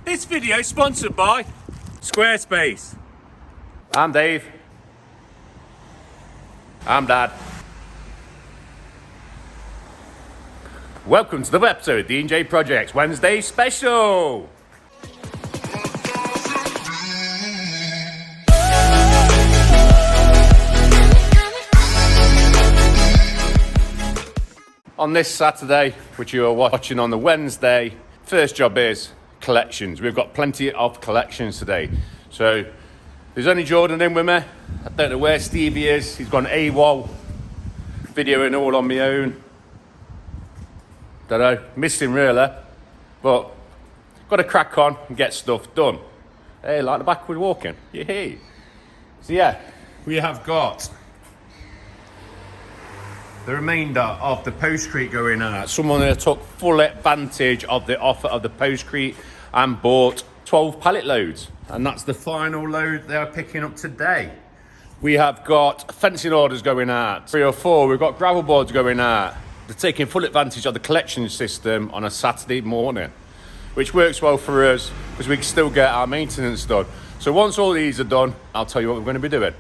This video is sponsored by Squarespace. I'm Dave. I'm Dad. Welcome to the episode of D&J Projects Wednesday special. On this Saturday, which you are watching on the Wednesday, first job is collections. We've got plenty of collections today. So there's only Jordan in with me. I don't know where Stevie is. He's gone AWOL, videoing all on my own. Don't know, missed him really, but got to crack on and get stuff done. Hey, like the backward walking. Yay. So yeah, we have got the remainder of the postcrete going out. Someone there took full advantage of the offer of the postcrete and bought 12 pallet loads. And that's the final load they're picking up today. We have got fencing orders going out, 3 or 4. We've got gravel boards going out. They're taking full advantage of the collection system on a Saturday morning, which works well for us because we can still get our maintenance done. So once all these are done, I'll tell you what we're going to be doing.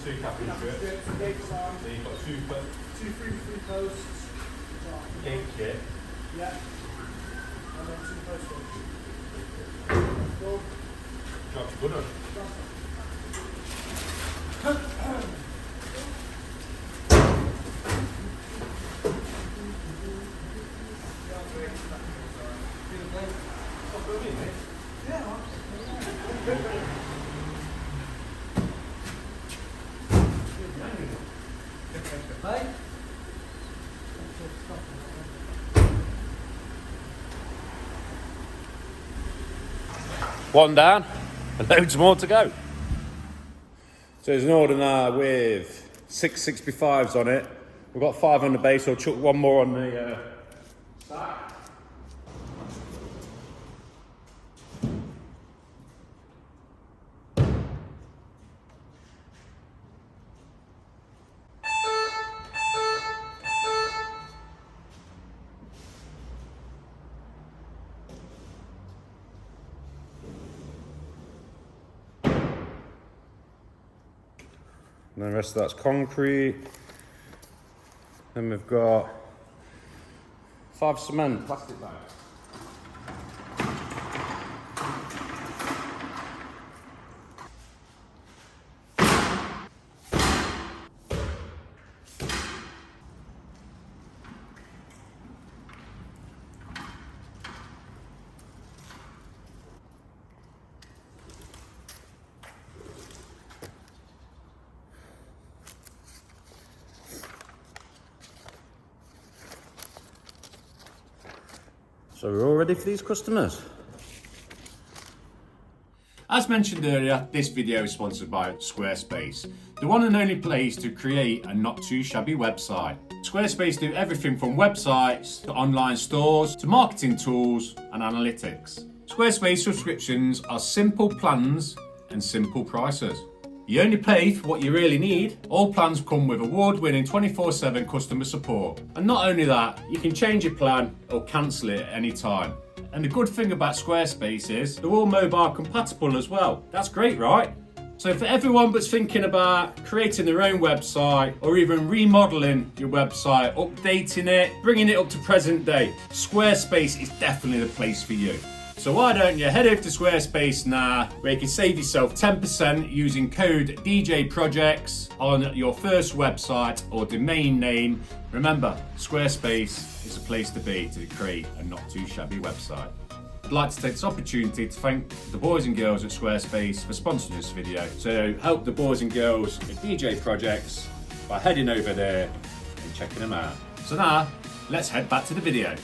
Two cabin strips. So you've got two three posts. Gate kit. Yeah. And then 2 posts. Job's good on. One down, and loads more to go. So there's an order now with 6 65s on it. We've got 5 on the base, so I'll chuck one more on the stack. And then the rest of that's concrete. Then we've got 5 cement plastic bags. So we're all ready for these customers. As mentioned earlier, this video is sponsored by Squarespace, the one and only place to create a not too shabby website. Squarespace do everything from websites to online stores to marketing tools and analytics. Squarespace subscriptions are simple plans and simple prices. You only pay for what you really need. All plans come with award-winning 24/7 customer support. And not only that, you can change your plan or cancel it at any time. And the good thing about Squarespace is they're all mobile compatible as well. That's great, right? So for everyone that's thinking about creating their own website or even remodeling your website, updating it, bringing it up to present day, Squarespace is definitely the place for you. So why don't you head over to Squarespace now, where you can save yourself 10% using code DJ Projects on your first website or domain name. Remember, Squarespace is a place to be to create a not too shabby website. I'd like to take this opportunity to thank the boys and girls at Squarespace for sponsoring this video. So help the boys and girls at DJ Projects by heading over there and checking them out. So now, let's head back to the video.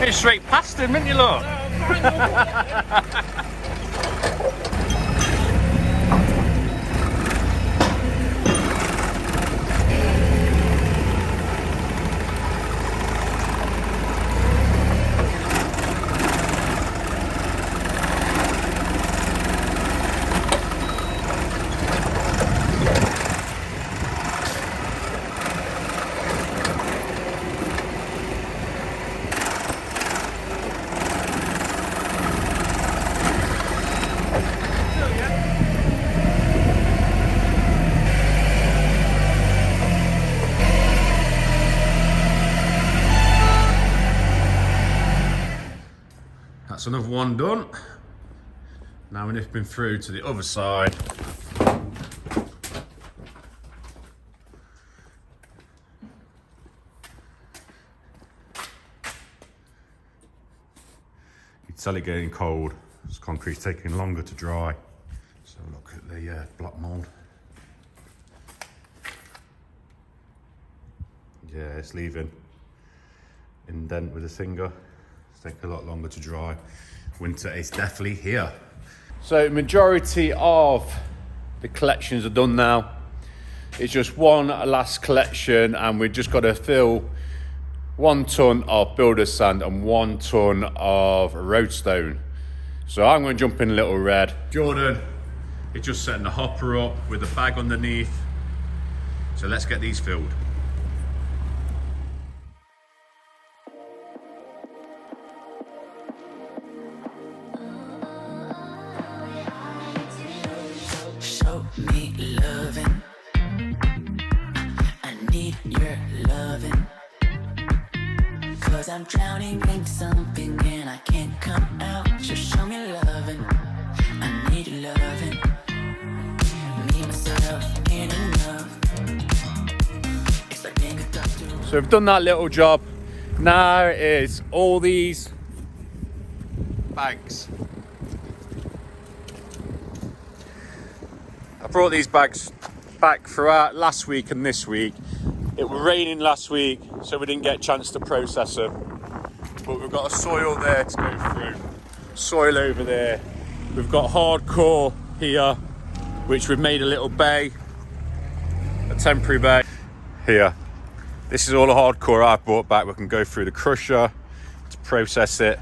You're straight past him, didn't you, look? That's another one done. Now we're nipping through to the other side. You can tell it getting cold. This concrete's taking longer to dry. So look at the block mould. Yeah, it's leaving indent with the finger. Take a lot longer to dry. Winter is definitely here. So majority of the collections are done now. It's just one last collection and we've just got to fill 1 ton of builder's sand and 1 ton of roadstone. So I'm going to jump in Little Red. Jordan is just setting the hopper up with a bag underneath. So let's get these filled. Me loving, I need your loving, 'cause I'm drowning in something and I can't come out. Just show me loving, I need your loving. Me, myself, ain't enough. It's like being a doctor. So we've done that little job. Now it's all these bags. I brought these bags back throughout last week and this week. It was raining last week, so we didn't get a chance to process them. But we've got a soil there to go through, soil over there. We've got hardcore here, which we've made a little bay, a temporary bay. Here, this is all the hardcore I've brought back. We can go through the crusher to process it.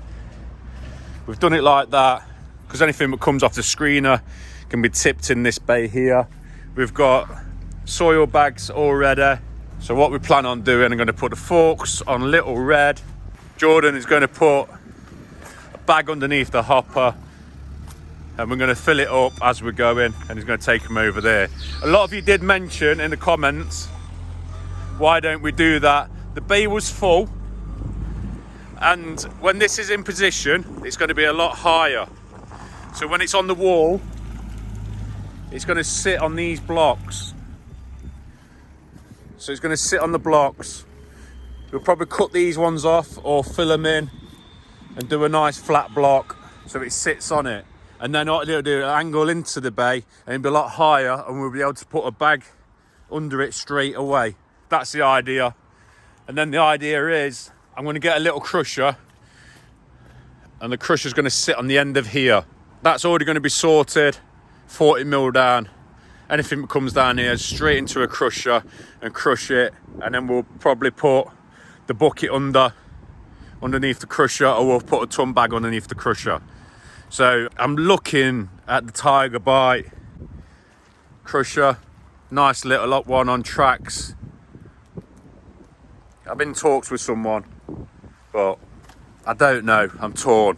We've done it like that, because anything that comes off the screener can be tipped in this bay here. We've got soil bags already. So what we plan on doing, I'm going to put the forks on Little Red. Jordan is going to put a bag underneath the hopper and we're going to fill it up as we're going, and he's going to take them over there. A lot of you did mention in the comments, why don't we do that? The bay was full, and when this is in position, it's going to be a lot higher. So when it's on the wall, it's going to sit on these blocks. So it's going to sit on the blocks. We'll probably cut these ones off or fill them in and do a nice flat block. so it sits on it. And then what it'll do, it'll angle into the bay and it'll be a lot higher, and we'll be able to put a bag under it straight away. That's the idea. And then the idea is I'm going to get a little crusher, and the crusher's going to sit on the end of here. That's already going to be sorted, 40 mil down. Anything that comes down here straight into a crusher and crush it, and then we'll probably put the bucket underneath the crusher, or we'll put a tonne bag underneath the crusher. So I'm looking at the Tiger Bite crusher, nice little one on tracks. I've been in talks with someone, but I don't know. I'm torn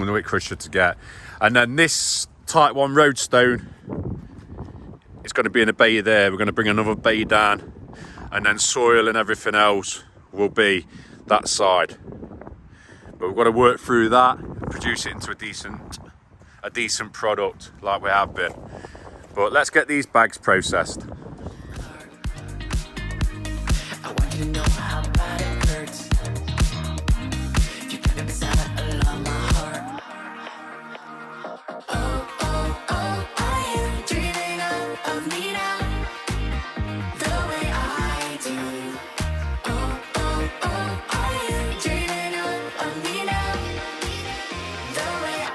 with which crusher to get. And then this Type 1 Roadstone, it's going to be in a bay there. We're going to bring another bay down, and then soil and everything else will be that side. But we've got to work through that, produce it into a decent product like we have been. But let's get these bags processed. I want you to know how bad it hurts. You got it beside along my heart. Oh, are you dreaming of me now? The way I do. Oh, are you dreaming of me now? The way I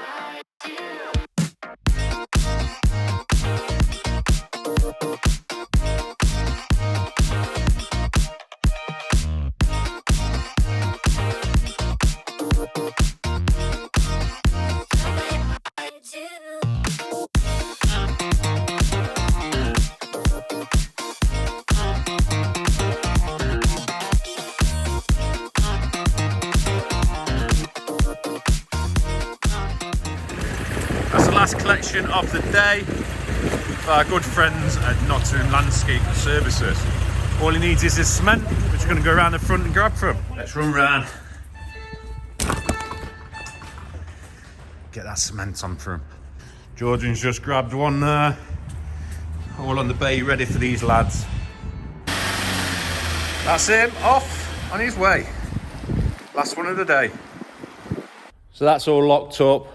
That's the last collection of the day for our good friends at Nottingham Landscape Services. All he needs is his cement, which we're going to go around the front and grab from. Let's run round. Get that cement on for him. Jordan's just grabbed one there. All on the bay, ready for these lads. That's him, off on his way. Last one of the day. So that's all locked up.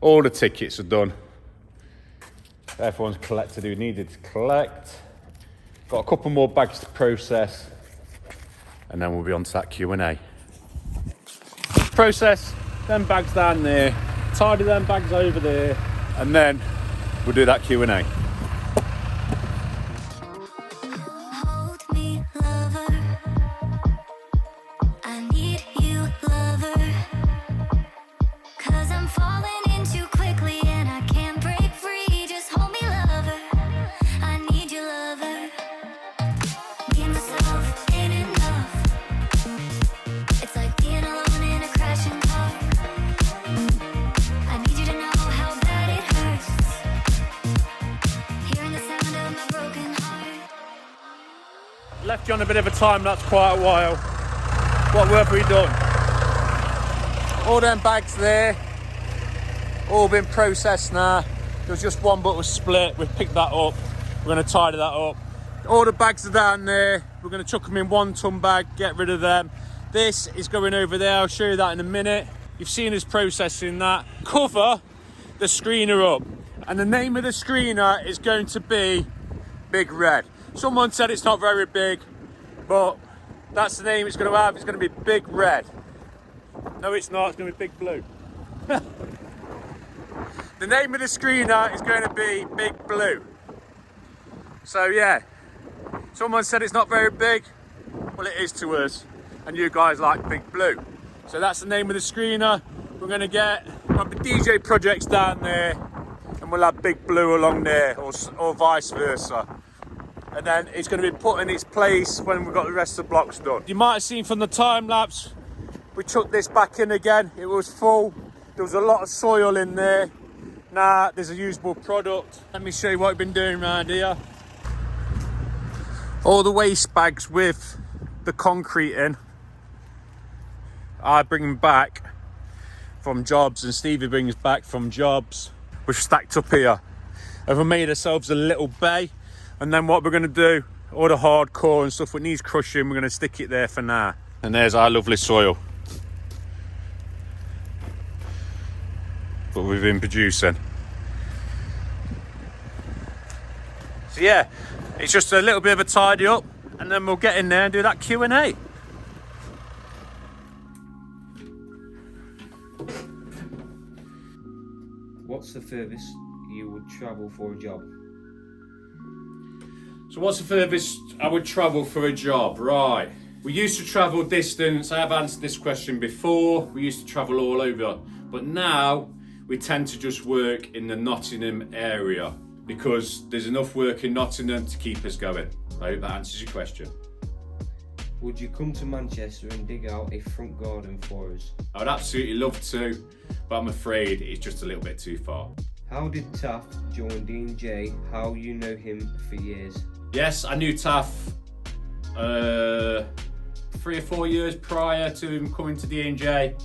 All the tickets are done. Everyone's collected who needed to collect. Got a couple more bags to process, and then we'll be on to that Q&A. Process them bags down there, tidy them bags over there, and then we'll do that Q&A. hold me, lover. I need you, lover. 'Cause I'm falling in too quickly and I can't break free. Just hold me, lover. I need you, lover. Me, myself, ain't enough. It's like being alone in a crashing car. I need you to know how bad it hurts. Hearing the sound of my broken heart. Left you on a bit of a time, that's quite a while. What work have we done? All them bags there, all been processed now. There was just one but was split. We've picked that up. We're going to tidy that up. All the bags are down there. We're going to chuck them in 1 tonne bag, get rid of them. This is going over there. I'll show you that in a minute. You've seen us processing that. Cover the screener up. And the name of the screener is going to be Big Red. Someone said it's not very big, but that's the name it's going to have. It's going to be Big Red. No, it's not. It's going to be Big Blue. The name of the screener is going to be Big Blue. So yeah, someone said it's not very big. Well, it is to us, and you guys like Big Blue. So that's the name of the screener. We're going to get the D&J Projects down there, and we'll have Big Blue along there, or vice versa. And then it's going to be put in its place when we've got the rest of the blocks done. You might have seen from the time lapse, we took this back in again. It was full. There was a lot of soil in there. Now there's a usable product. Let me show you what we've been doing around here. All the waste bags with the concrete in, I bring them back from jobs, and Stevie brings back from jobs. We've stacked up here. And we've made ourselves a little bay. And then what we're going to do, all the hardcore and stuff that needs crushing, we're going to stick it there for now. And there's our lovely soil. but we've been producing. So yeah, it's just a little bit of a tidy up, and then we'll get in there and do that Q&A. What's the furthest you would travel for a job? So what's the furthest I would travel for a job? Right. We used to travel distance. I have answered this question before. We used to travel all over. But now we tend to just work in the Nottingham area because there's enough work in Nottingham to keep us going. I hope that answers your question. Would you come to Manchester and dig out a front garden for us? I would absolutely love to, but I'm afraid it's just a little bit too far. How did Taff join D&J? How you know him for years? Yes, I knew Taff 3 or 4 years prior to him coming to D&J.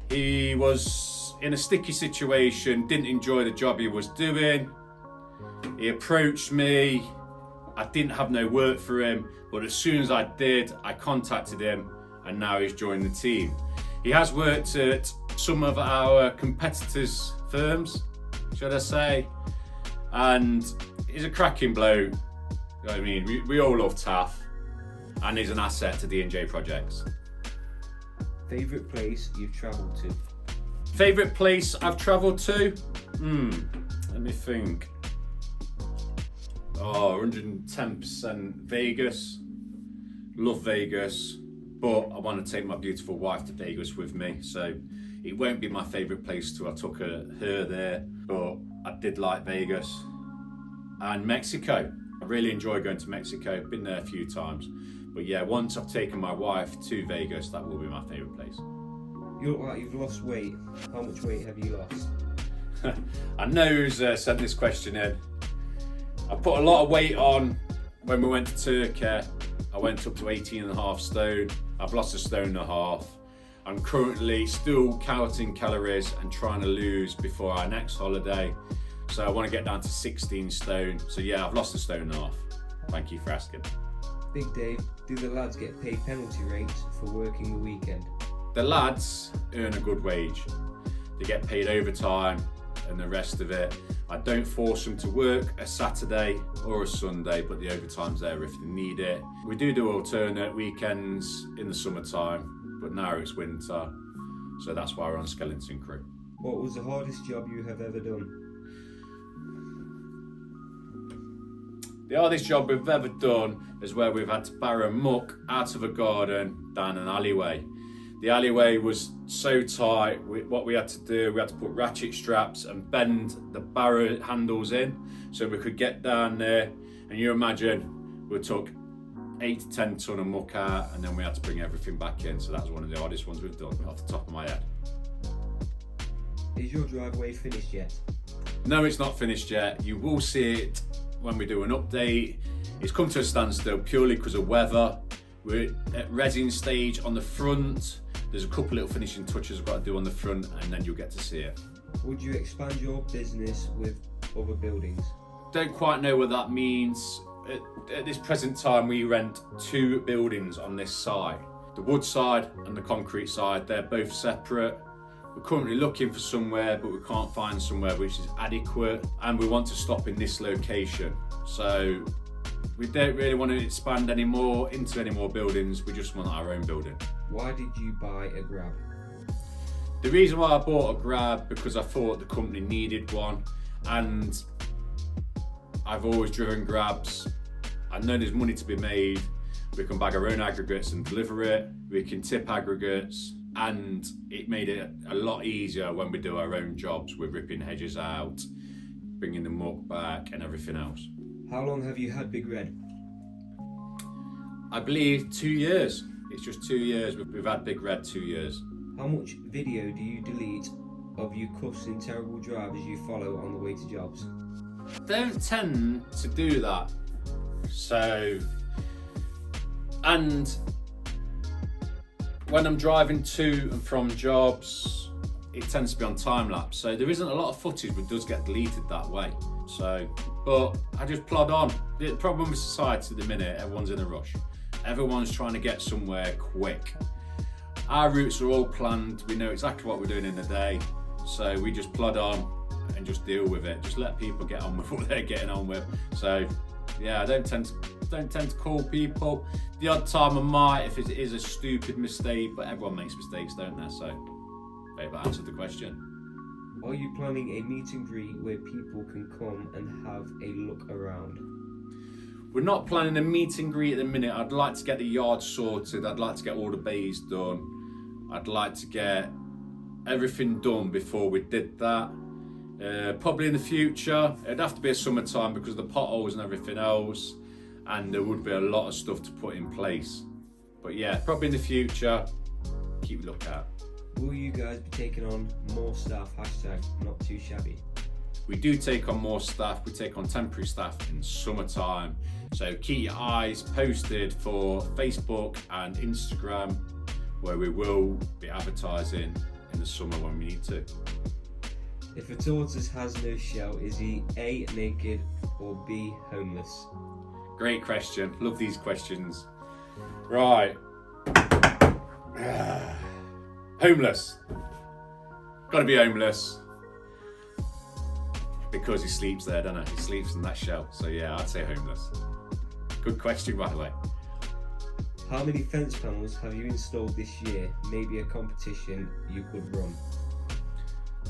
He was in a sticky situation, didn't enjoy the job he was doing. He approached me. I didn't have no work for him, but as soon as I did, I contacted him, and now he's joined the team. He has worked at some of our competitors' firms, should I say, and he's a cracking bloke. You know what I mean? We all love Taff, and he's an asset to D&J Projects. Favourite place you've travelled to? Favourite place I've travelled to? Let me think. 110% Vegas. Love Vegas, but I want to take my beautiful wife to Vegas with me, so it won't be my favourite place till I took her there, but I did like Vegas. And Mexico. I really enjoy going to Mexico. Been there a few times. But yeah, once I've taken my wife to Vegas, that will be my favourite place. You look like you've lost weight. How much weight have you lost? I know who's sent this question in. I put a lot of weight on when we went to Turkey. I went up to 18.5 stone. I've lost 1.5 stone. I'm currently still counting calories and trying to lose before our next holiday. So I want to get down to 16 stone. So yeah, I've lost 1.5 stone. Thank you for asking. Big Dave, do the lads get paid penalty rates for working the weekend? The lads earn a good wage. They get paid overtime and the rest of it. I don't force them to work a Saturday or a Sunday, but the overtime's there if they need it. We do alternate weekends in the summertime, but now it's winter, so that's why we're on skeleton crew. What was the hardest job you have ever done? The hardest job we've ever done is where we've had to barrow muck out of a garden down an alleyway. The alleyway was so tight, what we had to do, we had to put ratchet straps and bend the barrow handles in so we could get down there. And you imagine, we took 8 to 10 tonne of muck out, and then we had to bring everything back in. So that was one of the hardest ones we've done off the top of my head. Is your driveway finished yet? No, it's not finished yet. You will see it when we do an update. It's come to a standstill purely because of weather. We're at resin stage on the front. There's a couple little finishing touches I've got to do on the front, and then you'll get to see it. Would you expand your business with other buildings? Don't quite know what that means. At this present time, we rent 2 buildings on this side. The wood side and the concrete side, they're both separate. We're currently looking for somewhere, but we can't find somewhere which is adequate, and we want to stop in this location. So we don't really want to expand into any more buildings. We just want our own building. Why did you buy a Grab? The reason why I bought a Grab, because I thought the company needed one, and I've always driven Grabs. I know there's money to be made. We can bag our own aggregates and deliver it. We can tip aggregates, and it made it a lot easier when we do our own jobs. We're ripping hedges out, bringing the muck back and everything else. How long have you had Big Red? I believe 2 years. It's just 2 years. We've had Big Red 2 years. How much video do you delete of you cussing terrible drivers you follow on the way to jobs? Don't tend to do that. So, and when I'm driving to and from jobs, it tends to be on time lapse. So there isn't a lot of footage, but does get deleted that way. So, but I just plod on. The problem with society at the minute, everyone's in a rush. Everyone's trying to get somewhere quick. Our routes are all planned. We know exactly what we're doing in the day. So we just plod on and just deal with it. Just let people get on with what they're getting on with. So yeah, I don't tend to call people. The odd time I might if it is a stupid mistake, but everyone makes mistakes, don't they? So I hope that answered the question. Are you planning a meet and greet where people can come and have a look around? We're not planning a meet and greet at the minute. I'd like to get the yard sorted. I'd like to get all the bays done. I'd like to get everything done before we did that. Probably in the future. It'd have to be a summertime because of the potholes and everything else, and there would be a lot of stuff to put in place. But yeah, probably in the future. Keep a lookout. Will you guys be taking on more staff? Hashtag not too shabby. We do take on more staff. We take on temporary staff in summertime. So keep your eyes posted for Facebook and Instagram, where we will be advertising in the summer when we need to. If a tortoise has no shell, is he A, naked, or B, homeless? Great question. Love these questions. Right. Homeless. Gotta be homeless. Because he sleeps there, doesn't he? He sleeps in that shell. So yeah, I'd say homeless. Good question, by the way. How many fence panels have you installed this year? Maybe a competition you could run.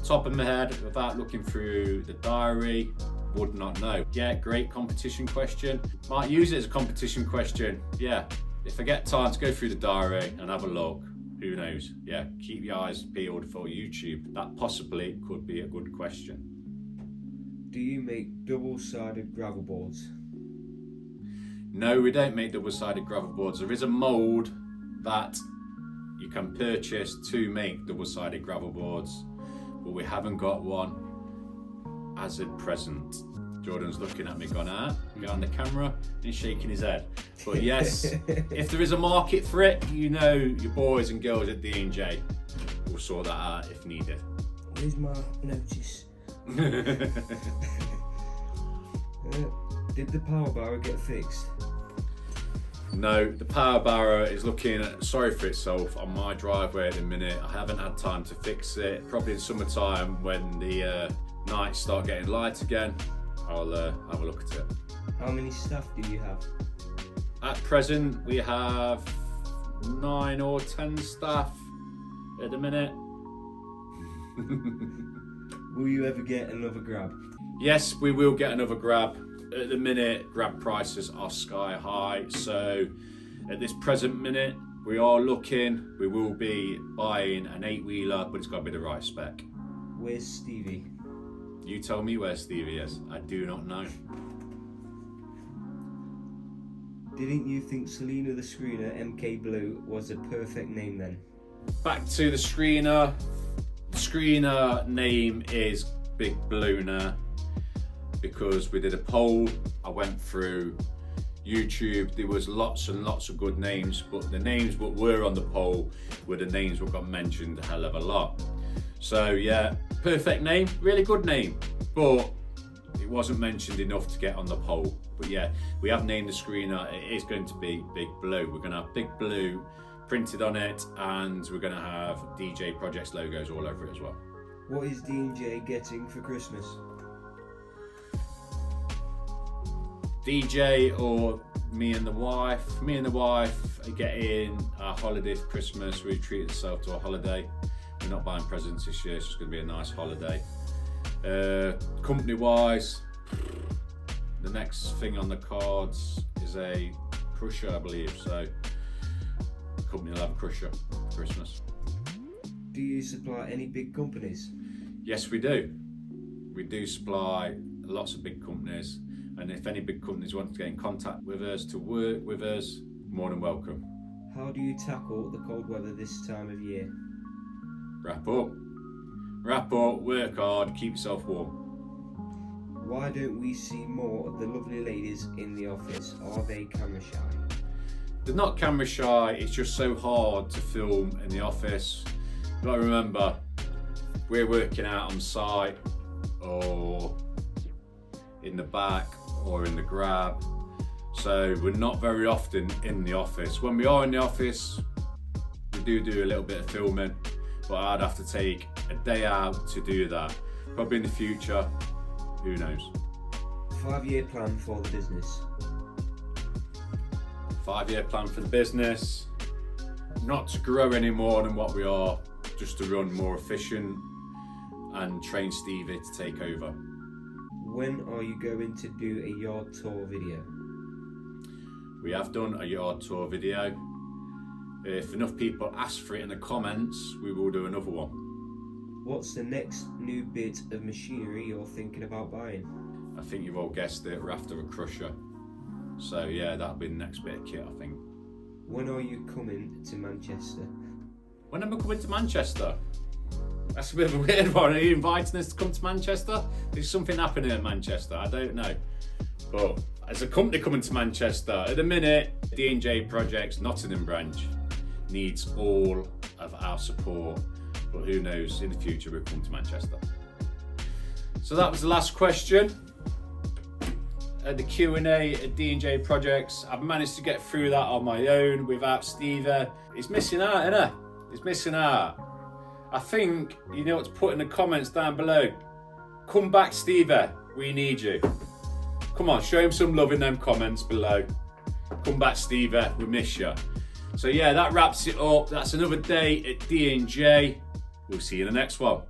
Top of my head, without looking through the diary, would not know. Yeah, great competition question. Might use it as a competition question. Yeah, if I get time to go through the diary and have a look, who knows? Yeah, keep your eyes peeled for YouTube. That possibly could be a good question. Do you make double-sided gravel boards? No, we don't make double-sided gravel boards. There is a mould that you can purchase to make double-sided gravel boards, but we haven't got one as at present. Jordan's looking at me going, get on the camera, and he's shaking his head. But yes, if there is a market for it, you know your boys and girls at D&J will sort that out if needed. Where's my notice? Did the power barrow get fixed? No, the power barrow is looking sorry for itself on my driveway at the minute. I haven't had time to fix it. Probably in summertime when the nights start getting light again, I'll have a look at it. How many staff do you have? At present, we have 9 or 10 staff at the minute. Will you ever get another grab? Yes, we will get another grab. At the minute, grab prices are sky high. So at this present minute, we are looking, we will be buying an 8-wheeler, but it's got to be the right spec. Where's Stevie? You tell me where Stevie is. I do not know. Didn't you think Selena the Screener MK Blue was a perfect name then? Back to the screener. The screener name is Big Blue now because we did a poll. I went through YouTube. There was lots and lots of good names, but the names that were on the poll were the names that got mentioned a hell of a lot. So yeah, perfect name, really good name, but it wasn't mentioned enough to get on the poll. But yeah, we have named the screener. It is going to be Big Blue. We're going to have Big Blue printed on it, and we're going to have D&J Projects logos all over it as well. What is D&J getting for Christmas? DJ or me and the wife. Me and the wife are getting a holiday for Christmas. We treated ourselves to a holiday. We're not buying presents this year. It's just going to be a nice holiday. Company wise, the next thing on the cards is a crusher, I believe. So the company will have a crusher for Christmas. Do you supply any big companies? Yes, we do. We do supply lots of big companies. And if any big companies want to get in contact with us to work with us, more than welcome. How do you tackle the cold weather this time of year? Wrap up, work hard, keep yourself warm. Why don't we see more of the lovely ladies in the office? Are they camera shy? They're not camera shy, it's just so hard to film in the office. You've got to remember, we're working out on site or in the back or in the grab, so we're not very often in the office. When we are in the office, we do a little bit of filming, but I'd have to take a day out to do that. Probably in the future, who knows. 5-year plan for the business. 5-year plan for the business, not to grow any more than what we are, just to run more efficient and train Stevie to take over. When are you going to do a yard tour video? We have done a yard tour video. If enough people ask for it in the comments, we will do another one. What's the next new bit of machinery you're thinking about buying? I think you've all guessed it, we're after a crusher. So yeah, that'll be the next bit of kit, I think. When are you coming to Manchester? When am I coming to Manchester? That's a bit of a weird one. Are you inviting us to come to Manchester? There's something happening at Manchester, I don't know. But as a company coming to Manchester, at the minute, D&J Projects Nottingham branch needs all of our support. But who knows, in the future we'll come to Manchester. So that was the last question. At the Q&A at D&J Projects, I've managed to get through that on my own without Stevie. He's missing out, isn't he? He's missing out. I think you know what to put in the comments down below. Come back, Stevie. We need you. Come on, show him some love in them comments below. Come back, Stevie. We miss you. So yeah, that wraps it up. That's another day at D&J. We'll see you in the next one.